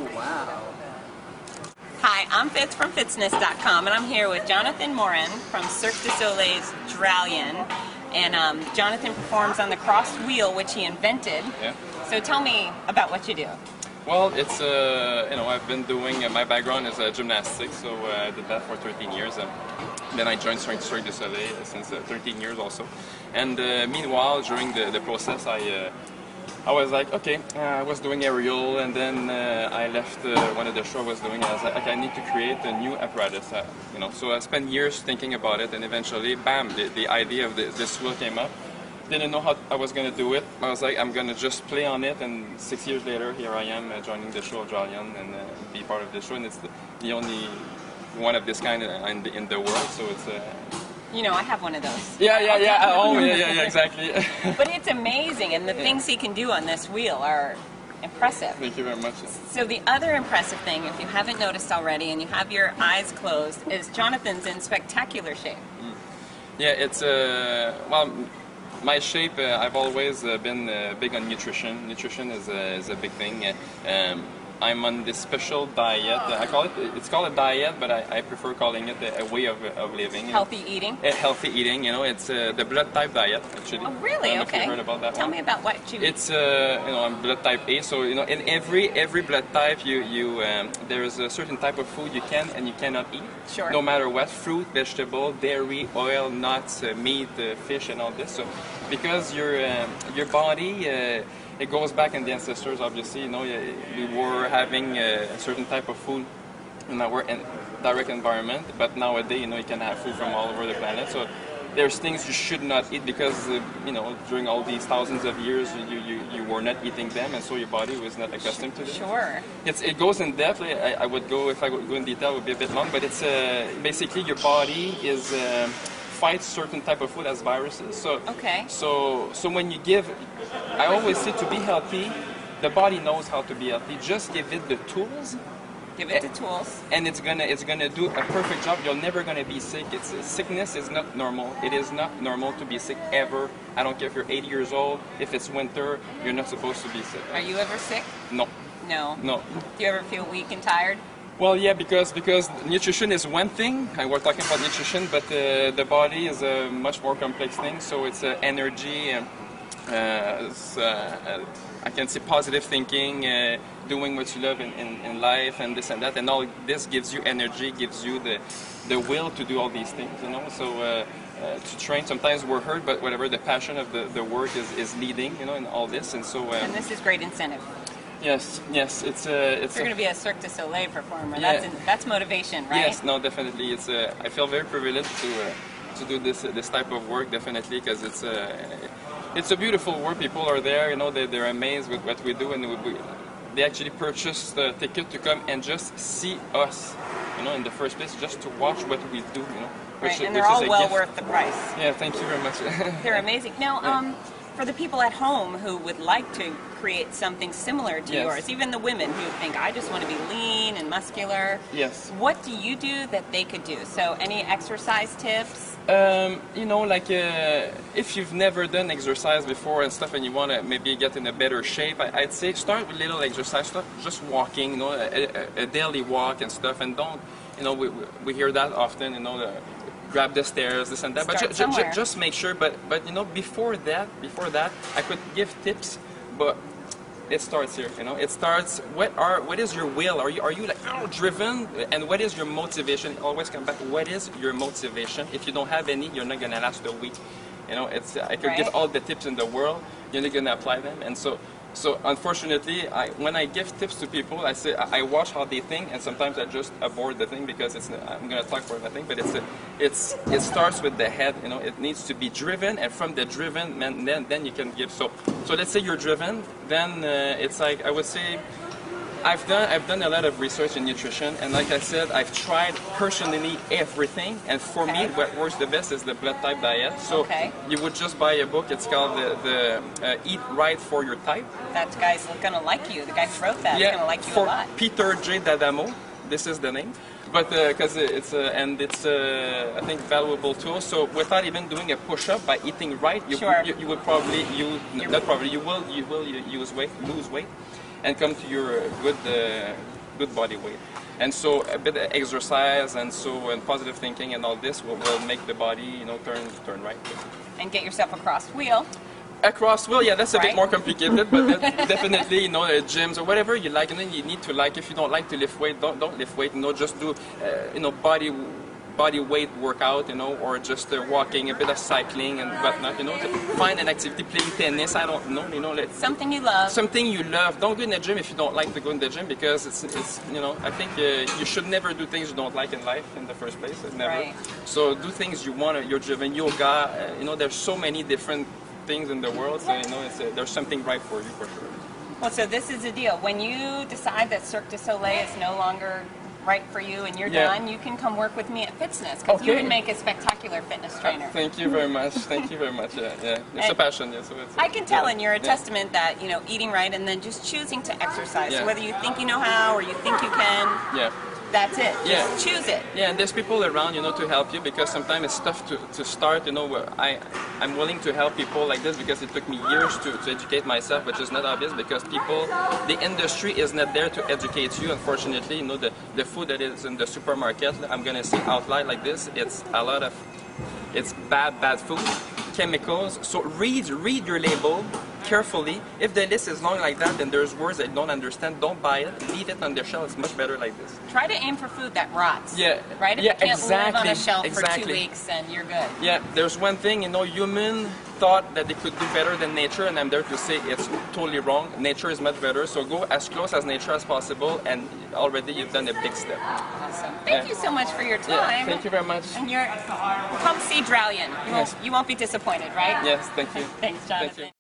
Oh, wow. Hi, I'm Fitz from Fitzness.com, and I'm here with Jonathan Morin from Cirque du Soleil's Dralion. And Jonathan performs on the crossed wheel, which he invented. Yeah. So tell me about what you do. Well, it's you know, I've been doing my background is gymnastics, so I did that for 13 years. Then I joined Cirque du Soleil since 13 years also. And meanwhile, during the process, I was like, okay, I was doing aerial, and then I left one of the shows I was doing. I was like, okay, I need to create a new apparatus, you know. So I spent years thinking about it, and eventually, bam, the idea of this wheel came up. Didn't know how I was going to do it. I was like, I'm going to just play on it, and 6 years later, here I am joining the show of Dralion and be part of the show, and it's the only one of this kind in the world, so it's... You know, I have one of those. Yeah, oh, yeah, exactly. But it's amazing, and the things he can do on this wheel are impressive. Thank you very much. So the other impressive thing, if you haven't noticed already, and you have your eyes closed, is Jonathan's in spectacular shape. Yeah, it's, well, my shape, I've always been big on nutrition. Nutrition is a big thing. I'm on this special diet. It's called a diet, but I prefer calling it a way of living. Healthy eating? Healthy eating, you know, it's the blood type diet, actually. Oh, really? I don't know okay. if you heard about that Tell one. me about what you eat. It's, you know, I'm blood type A, so, you know, in every blood type, there is a certain type of food you can and you cannot eat. Sure. No matter what, fruit, vegetable, dairy, oil, nuts, meat, fish, and all this. So, because your body, it goes back in the ancestors, obviously. You know, we were having a certain type of food in our direct environment, but nowadays, you know, you can have food from all over the planet. So there's things you should not eat because, you know, during all these thousands of years, you were not eating them, and so your body was not accustomed to them. Sure. It goes in depth. I would go, if I would go in detail, it would be a bit long, but it's basically your body is... fight certain type of food as viruses. So, okay. So when you give, I always say to be healthy, the body knows how to be healthy. Just give it the tools. Give it the tools. And it's gonna do a perfect job. You're never gonna be sick. Sickness is not normal. It is not normal to be sick ever. I don't care if you're 80 years old. If it's winter, you're not supposed to be sick. Are you ever sick? No. No. No. Do you ever feel weak and tired? Well, yeah, because nutrition is one thing. We're talking about nutrition, but the body is a much more complex thing. So it's energy, I can say positive thinking, doing what you love in life, and this and that, and all this gives you energy, gives you the will to do all these things. You know, so to train. Sometimes we're hurt, but whatever the passion of the work is leading. You know, in all this, and so. And this is great incentive. Yes, it's You're going to be a Cirque du Soleil performer. Yeah. That's motivation, right? Yes, no, definitely. It's I feel very privileged to do this type of work, definitely, because it's a beautiful work. People are there, you know, they're amazed with what we do, and they actually purchase the ticket to come and just see us, you know, in the first place, just to watch what we do, you know. Right, and they're all well worth the price. Yeah, thank you very much. They're amazing. Now, for the people at home who would like to create something similar to yours, even the women who think, I just want to be lean and muscular. Yes. What do you do that they could do? So any exercise tips? You know, like if you've never done exercise before and stuff and you want to maybe get in a better shape, I'd say start with little exercise stuff, just walking, you know, a daily walk and stuff, and don't, you know, we hear that often, you know, grab the stairs, this and that. But just make sure. But you know, before that, I could give tips. But it starts here. You know, it starts. What is your will? Are you like driven? And what is your motivation? Always come back. What is your motivation? If you don't have any, you're not gonna last a week. You know, I could give all the tips in the world. You're not gonna apply them. And so unfortunately, when I give tips to people, I watch how they think, and sometimes I just abort the thing because I'm gonna talk for nothing. But it starts with the head. You know, it needs to be driven, and from the driven, then you can give. So let's say you're driven, then it's like I would say. I've done a lot of research in nutrition, and like I said, I've tried personally everything, and for me what works the best is the blood type diet. So you would just buy a book, it's called the Eat Right for Your Type. That guy's gonna like you, the guy who wrote that is gonna like you a lot. Peter J. D'Adamo, this is the name. But because it's I think valuable tool. So without even doing a push-up, by eating right, you would probably you will lose weight. and come to your good body weight. And so a bit of exercise and positive thinking and all this will make the body, you know, turn right. And get yourself a crossed wheel. A crossed wheel, yeah, that's a right? bit more complicated, but definitely, you know, gyms or whatever you like, and then you need to like. If you don't like to lift weight, don't lift weight. You know, just do, you know, body weight workout, you know, or just walking, a bit of cycling and whatnot. You know, to find an activity, playing tennis. I don't know, you know, something you love. Something you love. Don't go in the gym if you don't like to go in the gym, because it's you know, I think you should never do things you don't like in life in the first place. Never. Right. So do things you want. You're driven. Yoga. You know, there's so many different things in the world, so you know there's something right for you for sure. Well, so this is the deal. When you decide that Cirque du Soleil is no longer right for you and you're done, you can come work with me at Fitness, because you would make a spectacular fitness trainer. Thank you very much. Thank you very much. Yeah. It's a passion. Yeah, so I can tell, and you're a testament that, you know, eating right and then just choosing to exercise. So whether you think you know how or you think you can. Yeah. That's it. Just choose it. Yeah, and there's people around, you know, to help you, because sometimes it's tough to start. You know, I'm willing to help people like this because it took me years to educate myself, which is not obvious because the industry is not there to educate you. Unfortunately, you know, the food that is in the supermarket, I'm gonna say out loud like this, it's bad food, chemicals. So read your label carefully. If the list is long like that, then there's words that you don't understand, don't buy it, leave it on the shelf. It's much better like this. Try to aim for food that rots. Yeah. Right? If yeah, it can't exactly. live on a shelf exactly. for 2 weeks, then you're good. Yeah, there's one thing, you know, human thought that they could do better than nature, and I'm there to say it's totally wrong. Nature is much better, so go as close as nature as possible, and already you've done a big step. Awesome. Thank you so much for your time. Yeah, thank you very much. And come see Dralian. You won't be disappointed, right? Yes, thank you. Thanks, Jonathan. Thank you.